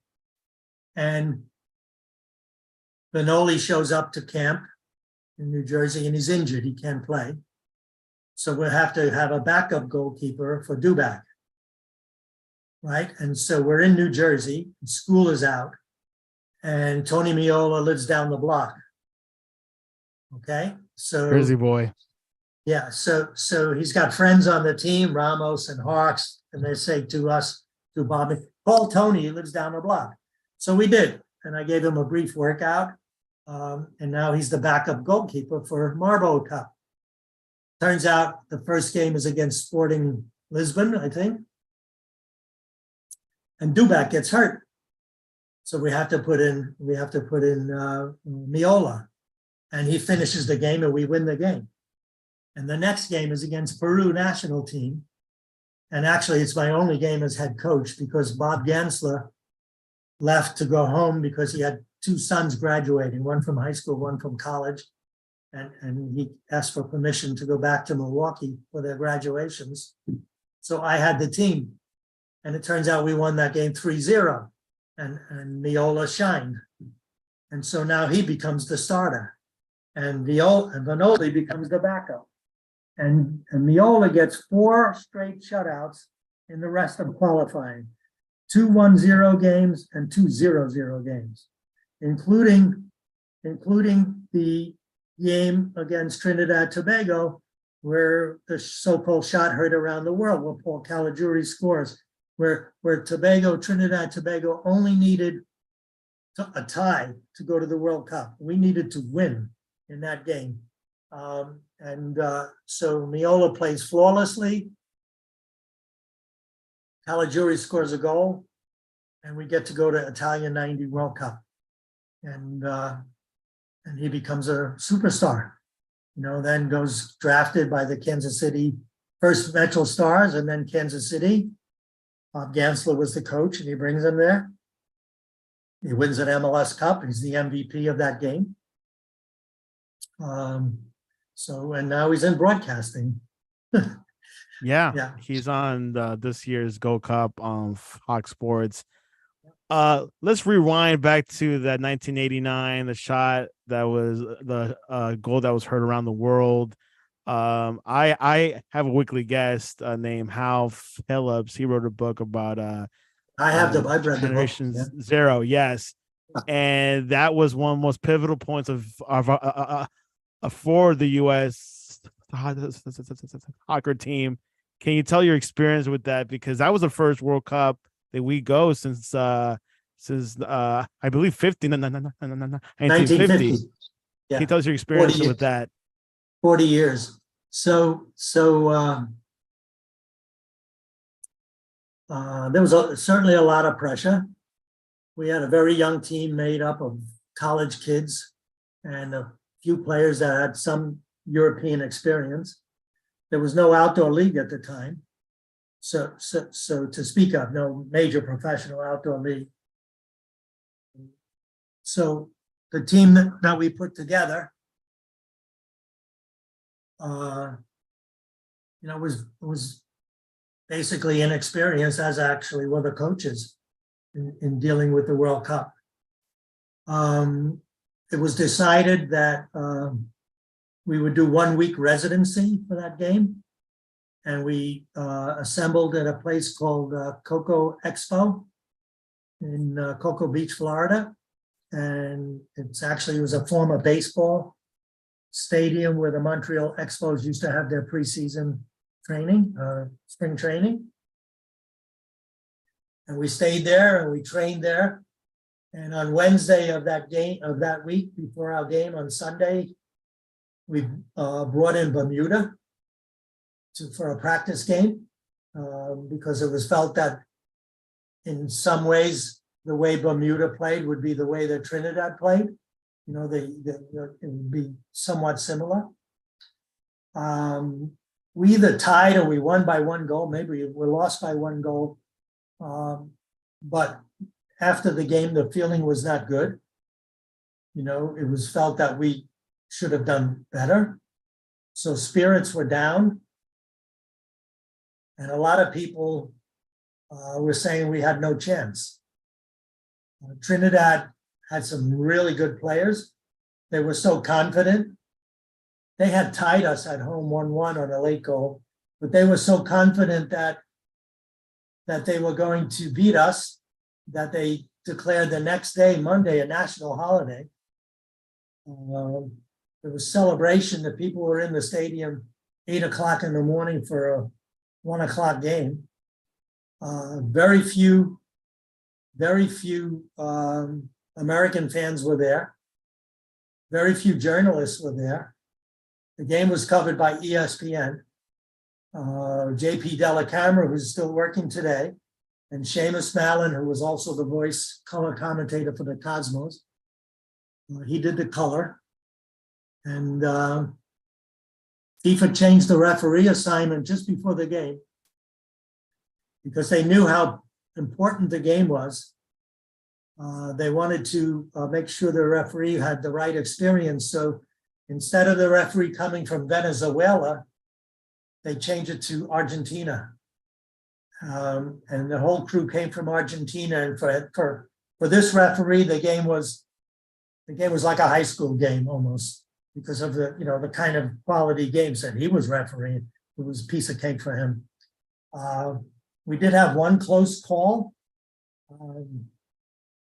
And Vanoli shows up to camp in New Jersey and he's injured, he can't play. So we'll have to have a backup goalkeeper for Duback. Right, and so we're in New Jersey, school is out, and Tony Meola lives down the block. Okay, so Jersey boy. Yeah, so he's got friends on the team, Ramos and Hawks, and they say to us, to Bobby, call Tony, he lives down the block. So we did, and I gave him a brief workout, and now he's the backup goalkeeper for Marlboro Cup. Turns out the first game is against Sporting Lisbon, I think. And Duback gets hurt. So we have to put in Meola. And he finishes the game and we win the game. And the next game is against Peru national team. And actually it's my only game as head coach because Bob Gansler left to go home because he had 2 sons graduating, one from high school, one from college. And he asked for permission to go back to Milwaukee for their graduations. So I had the team. And it turns out we won that game 3-0, and Meola shined. And so now he becomes the starter, and Vanoli becomes the backup. And Miola gets 4 straight shutouts in the rest of qualifying, 2 1-0 games and 2 0-0 games, including the game against Trinidad Tobago, where the so-called shot heard around the world, where Paul Caligiuri scores, where Trinidad Tobago only needed a tie to go to the World Cup. We needed to win in that game. So Miola plays flawlessly. Caligiuri scores a goal, and we get to go to Italian 90 World Cup. And he becomes a superstar. Then goes drafted by the Kansas City, first Metro Stars and then Kansas City. Bob Gansler was the coach, and he brings him there. He wins an MLS Cup. He's the MVP of that game. And now he's in broadcasting. Yeah, he's on this year's Gold Cup on Fox Sports. Let's rewind back to that 1989, the shot that was the goal that was heard around the world. I have a weekly guest named Hal Phillips. He wrote a book about I've read the Generation book. Yeah. Zero, yes, and that was one of the most pivotal points for the U.S. soccer team. Can you tell your experience with that? Because that was the first World Cup that we go since I believe 1950. Yeah. Can you tell us your experience with that? 40 years. There was certainly a lot of pressure. We had a very young team made up of college kids and a few players that had some European experience. There was no outdoor league at the time. So to speak of, no major professional outdoor league. So the team that we put together, was basically inexperienced, as actually were the coaches in dealing with the World Cup. It was decided that we would do 1 week residency for that game. And we assembled at a place called Cocoa Expo in Cocoa Beach, Florida. And it was a former baseball stadium where the Montreal Expos used to have their preseason training, spring training. And we stayed there and we trained there. And on Wednesday of that week, before our game on Sunday, we brought in Bermuda for a practice game because it was felt that in some ways the way Bermuda played would be the way that Trinidad played. It would be somewhat similar. We either tied or we won by 1 goal. Maybe we lost by 1 goal. But after the game, the feeling was not good. It was felt that we should have done better. So spirits were down. And a lot of people were saying we had no chance. Trinidad had some really good players. They were so confident. They had tied us at home 1-1 on a late goal, but they were so confident that they were going to beat us that they declared the next day, Monday, a national holiday. There was celebration. The people were in the stadium 8 o'clock in the morning for a 1 o'clock game. Very few American fans were there. Very few journalists were there. The game was covered by ESPN. JP Dellacamera, who's still working today, and Seamus Mallon, who was also the voice color commentator for the Cosmos. He did the color. And FIFA changed the referee assignment just before the game because they knew how important the game was. They wanted to make sure the referee had the right experience. So instead of the referee coming from Venezuela, they changed it to Argentina. And the whole crew came from Argentina. And for this referee, the game was the game was like a high school game almost because of the, the kind of quality games that he was refereeing. It was a piece of cake for him. We did have one close call.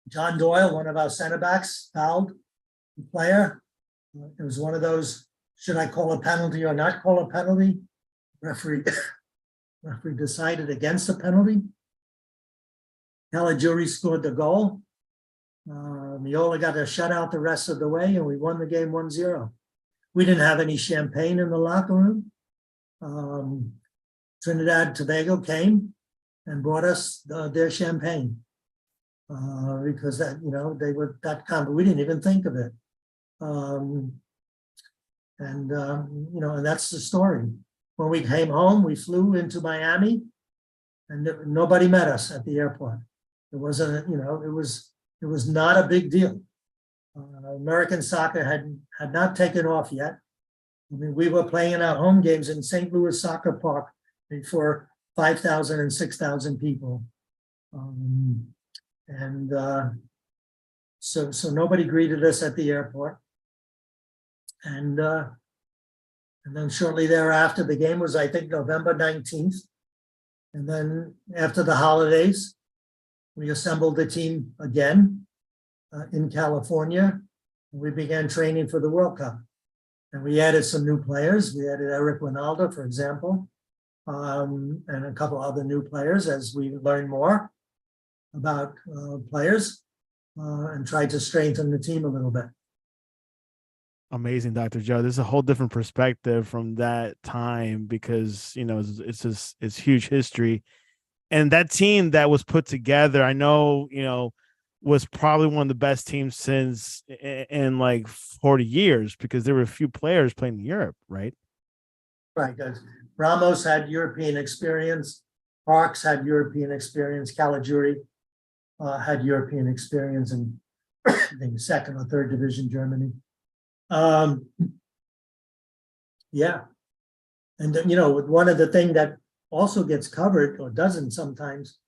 John Doyle, one of our center backs, fouled the player. It was one of those, should I call a penalty or not call a penalty? Referee decided against the penalty. Caligiuri scored the goal. Miola got a shutout the rest of the way, and we won the game 1-0. We didn't have any champagne in the locker room. Trinidad Tobago came and brought us their champagne because that, they were that kind, but we didn't even think of it. And that's the story. When we came home, we flew into Miami, and nobody met us at the airport. It wasn't, it was not a big deal. American soccer had not taken off yet. I mean, we were playing our home games in St. Louis Soccer Park for 5,000 and 6,000 people. So nobody greeted us at the airport. And then shortly thereafter, the game was, I think, November 19th. And then after the holidays, we assembled the team again in California. And we began training for the World Cup. And we added some new players. We added Eric Winalda, for example, and a couple other new players as we learned more about players and tried to strengthen the team a little bit. Amazing, Dr. Joe. This is a whole different perspective from that time because, it's huge history. And that team that was put together, I know, was probably one of the best teams since in like 40 years because there were a few players playing in Europe, right? Right. Ramos had European experience. Parks had European experience. Caligiuri had European experience in, I think, second or third division Germany. Yeah. And one of the things that also gets covered or doesn't sometimes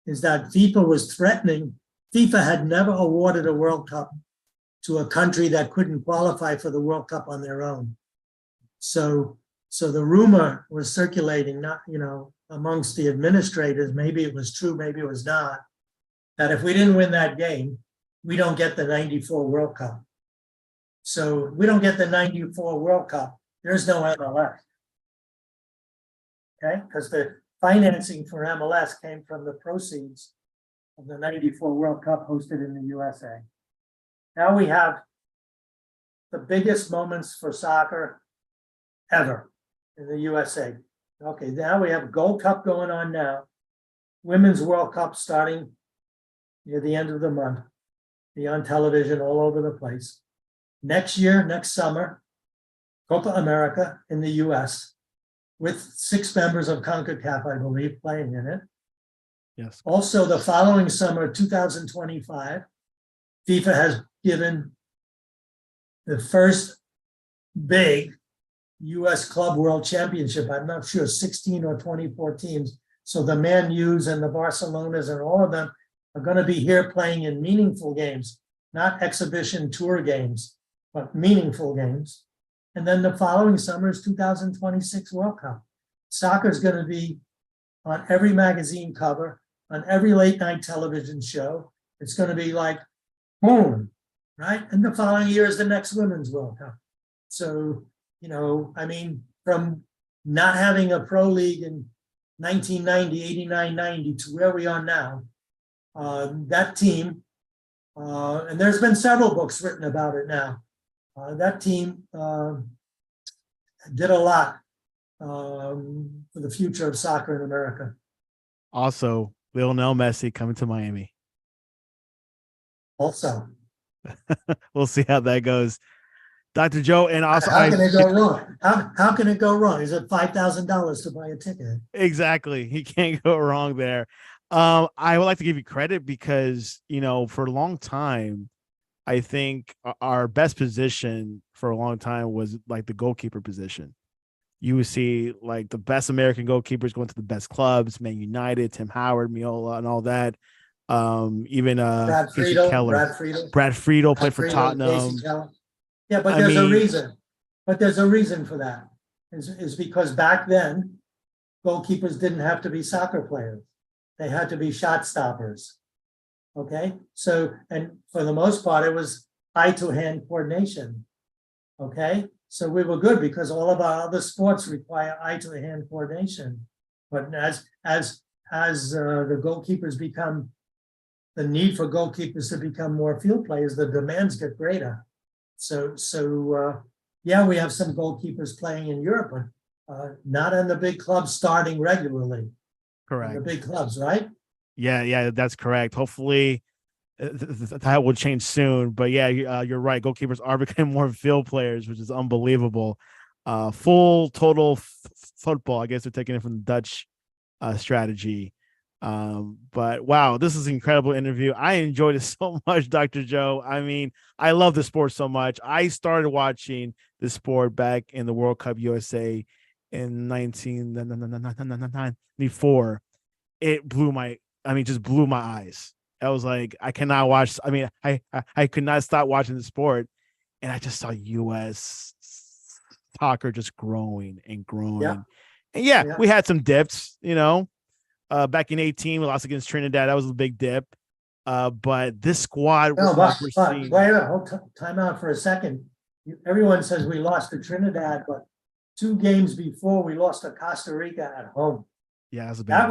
is that FIFA was threatening. FIFA had never awarded a World Cup to a country that couldn't qualify for the World Cup on their own. So the rumor was circulating, not, amongst the administrators, maybe it was true, maybe it was not, that if we didn't win that game, we don't get the 94 World Cup. So we don't get the 94 World Cup, there's no MLS. Okay, because the financing for MLS came from the proceeds of the 94 World Cup hosted in the USA. Now we have the biggest moments for soccer ever in the USA. Okay, now we have Gold Cup going on now. Women's World Cup starting near the end of the month. Be on television all over the place. Next year, next summer, Copa America in the US with 6 members of CONCACAF, I believe, playing in it. Yes. Also, the following summer, 2025, FIFA has given the first big US Club World Championship. I'm not sure, 16 or 24 teams. So the Man U's and the Barcelonas and all of them are going to be here playing in meaningful games, not exhibition tour games, but meaningful games. And then the following summer is 2026 World Cup. Soccer is going to be on every magazine cover, on every late night television show. It's going to be like, boom, right? And the following year is the next Women's World Cup. So, from not having a pro league in 1990, 89, 90 to where we are now, that team, and there's been several books written about it now, that team did a lot for the future of soccer in America. Also, Lionel Messi coming to Miami. Also, we'll see how that goes. Dr. Joe, and also how can it go wrong? How can it go wrong? Is it $5,000 to buy a ticket? Exactly. He can't go wrong there. I would like to give you credit because, for a long time, I think our best position for a long time was like the goalkeeper position. You would see like the best American goalkeepers going to the best clubs, Man United, Tim Howard, Miola, and all that. Even Brad Casey Friedel, Keller. Brad Friedel, Brad Friedel played Brad for Friedel, Tottenham. Casey Keller. Yeah, but I there's a mean, reason. But there's a reason for that. Is because back then, goalkeepers didn't have to be soccer players. They had to be shot stoppers. Okay, so, and for the most part, it was eye to hand coordination. Okay, so we were good because all of our other sports require eye to hand coordination. But as the goalkeepers become, the need for goalkeepers to become more field players, the demands get greater. So yeah, we have some goalkeepers playing in Europe, but not in the big clubs starting regularly. correct. In the big clubs, right? Yeah, that's correct. Hopefully that will change soon. But yeah, you're right. Goalkeepers are becoming more field players, which is unbelievable. Full total football. I guess they're taking it from the Dutch strategy. But wow, this is an incredible interview. I enjoyed it so much, Dr. Joe. I mean, I love the sport so much. I started watching the sport back in the World Cup USA in 1994. It just blew my eyes. I was like, I cannot watch. I mean, I could not stop watching the sport, and I just saw U.S. soccer just growing and growing. Yeah. And yeah, Yeah. we had some dips, back in 18, we lost against Trinidad. That was a big dip. But this squad, Well, we're but seeing. wait a minute, hold time out for a second. Everyone says we lost to Trinidad, but 2 games before we lost to Costa Rica at home. Yeah, that's a big That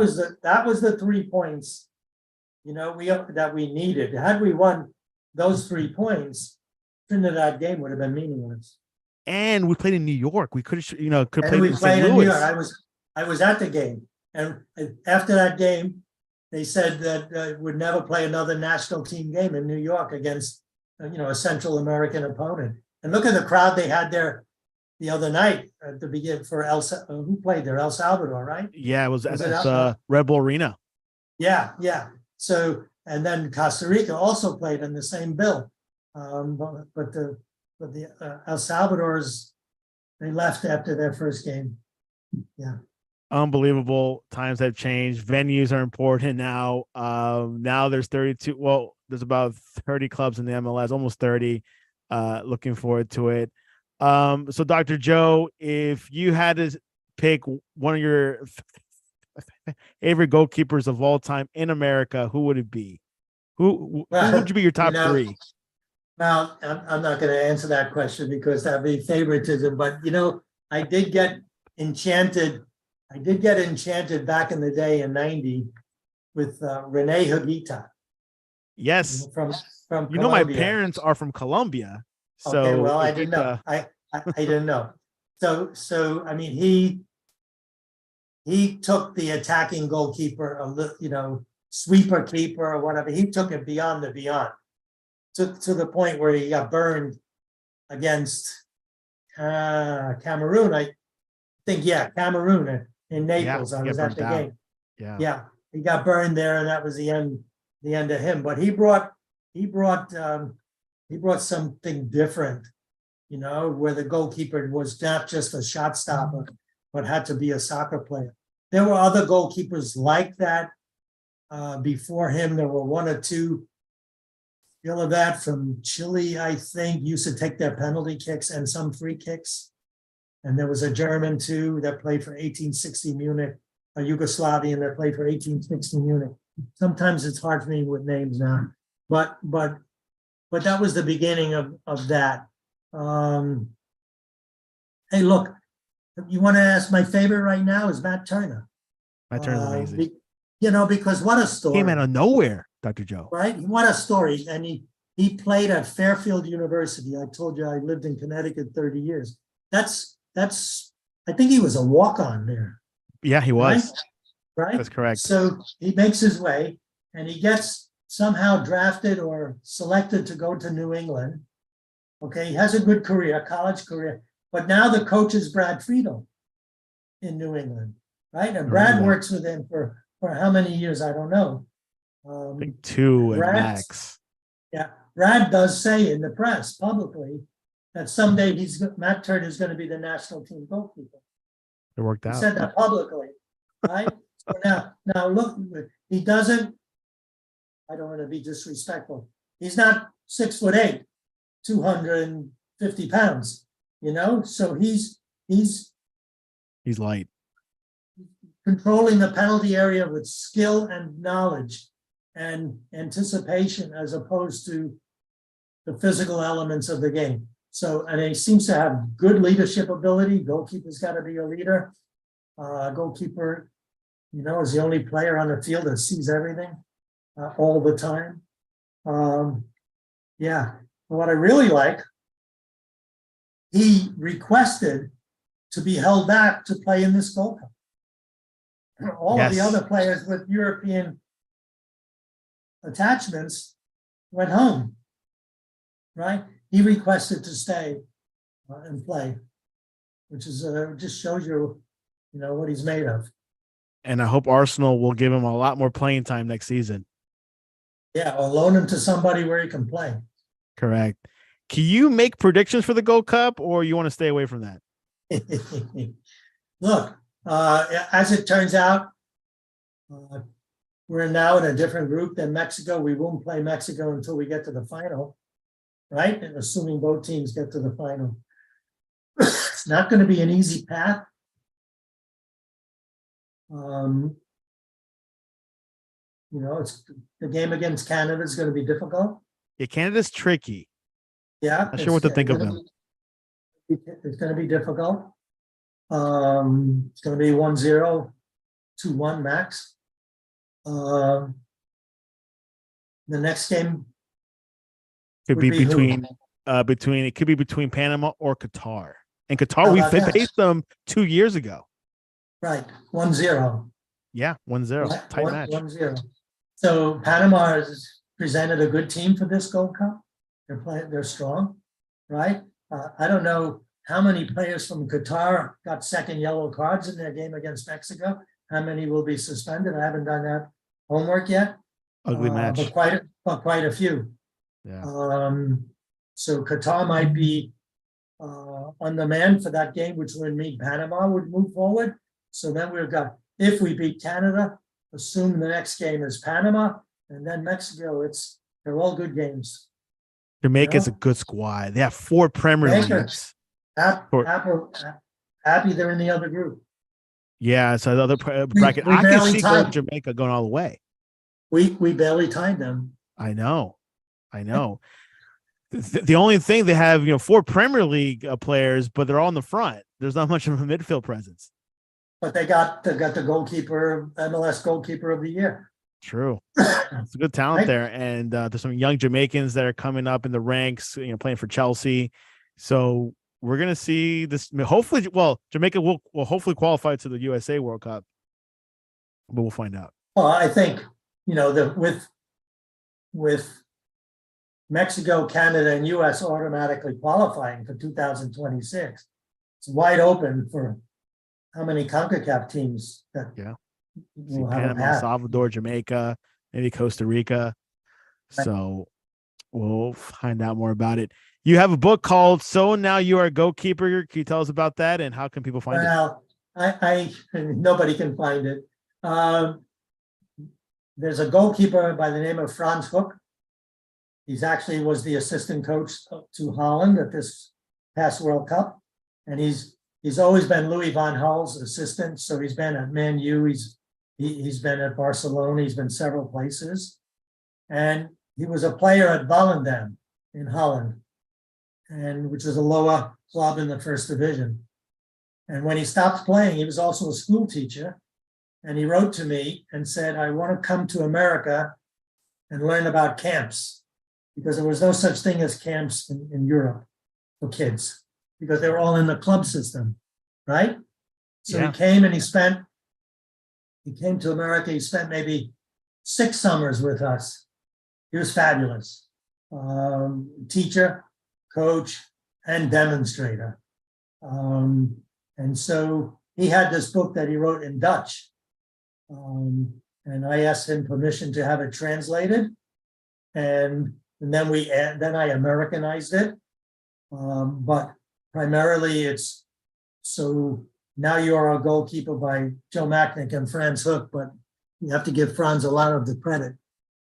was the 3 points, that we needed. Had we won those 3 points, Trinidad game would have been meaningless. And we played in New York. We could have, could And play we in played St. in New Louis. York. I was at the game, and after that game, they said that would never play another national team game in New York against, a Central American opponent. And look at the crowd they had there the other night at the beginning for who played there? El Salvador, right? Yeah, it was at it the Red Bull Arena. Yeah. So, and then Costa Rica also played in the same bill. But the El Salvador's, they left after their first game. Yeah. Unbelievable. Times have changed. Venues are important now. Now there's 32. Well, there's about 30 clubs in the MLS, almost 30. Looking forward to it. So Dr. Joe, if you had to pick one of your favorite goalkeepers of all time in America, who would it be? Who would you be your top 3? Well, I'm not going to answer that question because that'd be favoritism. But I did get enchanted. I did get enchanted back in the day in '90 with Rene Higuita. Yes, from my Colombia. parents are from Colombia. So okay, well, I didn't know. I didn't know. So I mean, he took the attacking goalkeeper, sweeper keeper or whatever. He took it beyond the beyond. To the point where he got burned against Cameroon. I think, Cameroon in Naples. I was at the game. Yeah, he got burned there, and that was the end of him. But he brought something different, where the goalkeeper was not just a shot stopper, but had to be a soccer player. There were other goalkeepers like that before him. There were 1 or 2. That from Chile, I think, used to take their penalty kicks and some free kicks. And there was a German too that played for 1860 Munich, a Yugoslavian that played for 1860 Munich. Sometimes it's hard for me with names now, but that was the beginning of that. Hey, look, you want to ask my favorite right now is Matt Turner. Matt Turner's amazing. Because what a story. Came out of nowhere, Dr. Joe. Right? What a story. And he played at Fairfield University. I told you I lived in Connecticut 30 years. That's I think he was a walk-on there. Yeah, he was. Right? That's correct. So he makes his way and he gets somehow drafted or selected to go to New England. Okay, he has a good career, college career, but now the coach is Brad Friedel in New England, right? And Brad works with him for how many years, I don't know. I think 2 at max. Yeah, Brad does say in the press publicly that someday Matt Turner is going to be the national team goalkeeper. It worked out. He said that publicly, right? So now look, he doesn't. I don't want to be disrespectful. He's not 6'8", 250 pounds, so he's light. controlling the penalty area with skill and knowledge and anticipation as opposed to the physical elements of the game. So, and he seems to have good leadership ability. Goalkeeper's got to be a leader. Goalkeeper, is the only player on the field that sees everything all the time. Yeah, what I really like, he requested to be held back to play in this Gold Cup. All of the other players with European attachments went home, right? He requested to stay and play, which is just shows you, what he's made of. And I hope Arsenal will give him a lot more playing time next season. Yeah, or loan him to somebody where he can play. Correct. Can you make predictions for the Gold Cup, or you want to stay away from that? Look, as it turns out, we're now in a different group than Mexico. We won't play Mexico until we get to the final, right? And assuming both teams get to the final. It's not going to be an easy path. It's the game against Canada is going to be difficult. Yeah, Canada's tricky. Yeah. Not sure what to think of them. It's going to be difficult. It's going to be 1-0, 2-1 max. The next game could be between Panama or Qatar. And Qatar, we faced them 2 years ago. Right, 1-0. Yeah, 1-0. Tight match. 1-0. So Panama has presented a good team for this Gold Cup. They're strong, right? I don't know how many players from Qatar got second yellow cards in their game against Mexico. How many will be suspended? I haven't done that homework yet. Ugly match. But quite a few. Yeah. So Qatar might be on the man for that game, which would mean Panama would move forward. So then we've got, if we beat Canada, assume the next game is Panama, and then Mexico. They're all good games. Jamaica's a good squad. They have 4 Premier Leagues. Happy they're in the other group. Yeah, so the other bracket. I can see Jamaica going all the way. We barely tied them. I know. The only thing they have, 4 Premier League players, but they're all in the front. There's not much of a midfield presence. But they got the goalkeeper, MLS goalkeeper of the year. True. It's a good talent there. And there's some young Jamaicans that are coming up in the ranks, playing for Chelsea. So we're going to see this. Hopefully, Jamaica will hopefully qualify to the USA World Cup. But we'll find out. Well, I think, with Mexico, Canada, and US automatically qualifying for 2026, it's wide open for how many CONCACAF teams that will have Panama, Salvador, Jamaica, maybe Costa Rica. Right. So we'll find out more about it. You have a book called So Now You Are a Goalkeeper. Can you tell us about that and how can people find it? Nobody can find it. There's a goalkeeper by the name of Frans Hoek. He's actually was the assistant coach to Holland at this past World Cup. And he's always been Louis van Gaal's assistant. So he's been at Man U. He's been at Barcelona. He's been several places. And he was a player at Volendam in Holland, which is a lower club in the first division. And when he stopped playing, he was also a school teacher. And he wrote to me and said, I want to come to America and learn about camps, because there was no such thing as camps in Europe for kids, because they were all in the club system, right? So he came and he came to America. He spent maybe 6 summers with us. He was fabulous. Teacher, coach, and demonstrator. And so he had this book that he wrote in Dutch. And I asked him permission to have it translated. And then I Americanized it. But primarily it's So Now You Are a Goalkeeper by Joe Machnik and Frans Hoek, but you have to give Frans a lot of the credit.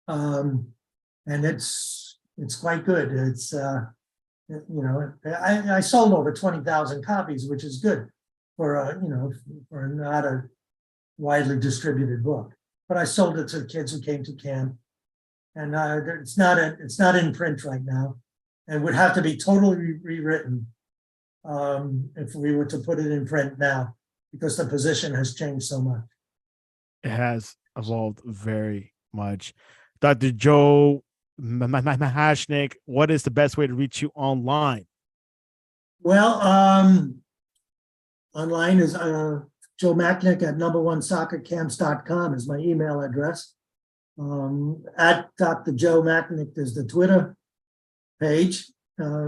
And it's quite good. It's I sold over 20,000 copies, which is good for for not a widely distributed book. But I sold it to kids who came to camp, and it's not in print right now, and would have to be totally rewritten if we were to put it in print now, because the position has changed so much. It has evolved very much. Dr. Joe Machnik, what is the best way to reach you online? Well, online is Joe Machnik at number1soccercamps.com is my email address. At Dr. Joe Machnik is the Twitter page,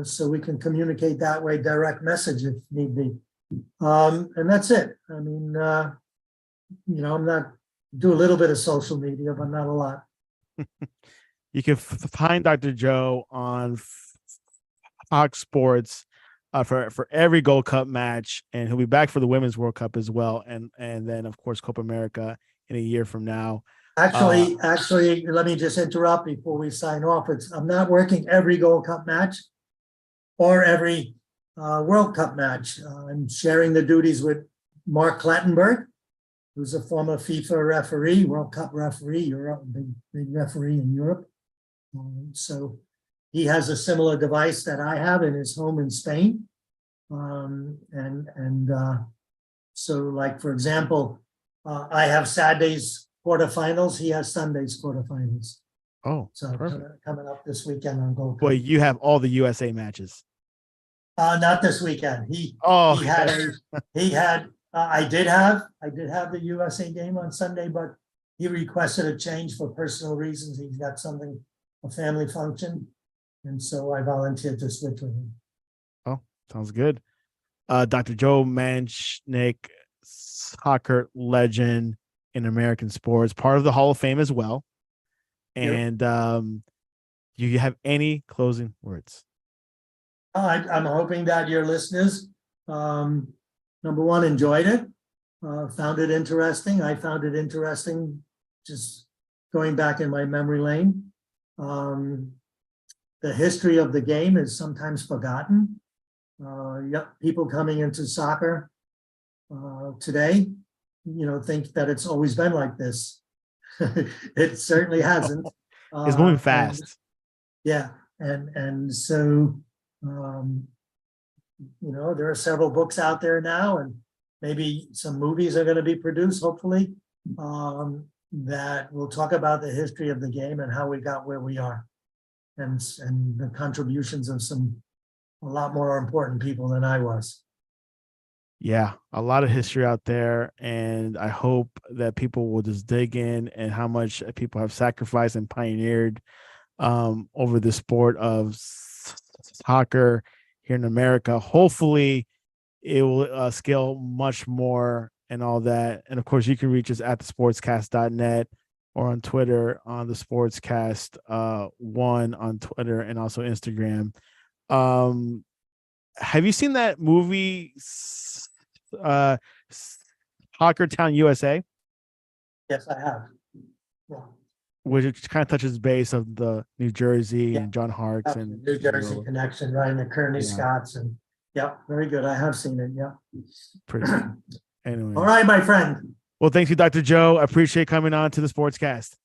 so we can communicate that way, direct message if need be. And that's it. I mean, I'm not do a little bit of social media, but not a lot. You can find Dr. Joe on Fox Sports for every Gold Cup match, and he'll be back for the Women's World Cup as well, and then of course Copa America in a year from now. Actually, let me just interrupt before we sign off. I'm not working every Gold Cup match or every World Cup match. I'm sharing the duties with Mark Clattenburg, who's a former FIFA referee, World Cup referee, Europe, big referee in Europe. So he has a similar device that I have in his home in Spain. So like, for example, I have Saturday's quarterfinals. He has Sunday's quarterfinals. Oh, so perfect. Coming up this weekend on Gold Cup. Well, you have all the USA matches. Not this weekend. I did have the USA game on Sunday, but he requested a change for personal reasons. He's got a family function, and so I volunteered to switch with him. Oh, sounds good. Dr. Joe Machnik, soccer legend in American sports, part of the Hall of Fame as well. And do you have any closing words? I'm hoping that your listeners, number one, enjoyed it, found it interesting. I found it interesting just going back in my memory lane. The history of the game is sometimes forgotten. People coming into soccer today, think that it's always been like this. It certainly hasn't. It's moving fast. And so there are several books out there now, and maybe some movies are going to be produced, hopefully, that will talk about the history of the game and how we got where we are, and the contributions of a lot more important people than I was. Yeah, a lot of history out there, and I hope that people will just dig in and how much people have sacrificed and pioneered over the sport of soccer here in America. Hopefully it will scale much more and all that. And of course, you can reach us at thesportscast.net or on Twitter on the Sportscast one on Twitter and also Instagram. Have you seen that movie Soccer Town USA? Yes, I have. Yeah. Which kind of touches base of the New Jersey and John Harkes and New Jersey connection, right? And the Kearney Scotts, and very good. I have seen it. Yeah. Pretty good. Anyway. All right, my friend. Well, thank you, Dr. Joe. I appreciate coming on to the Sportscast.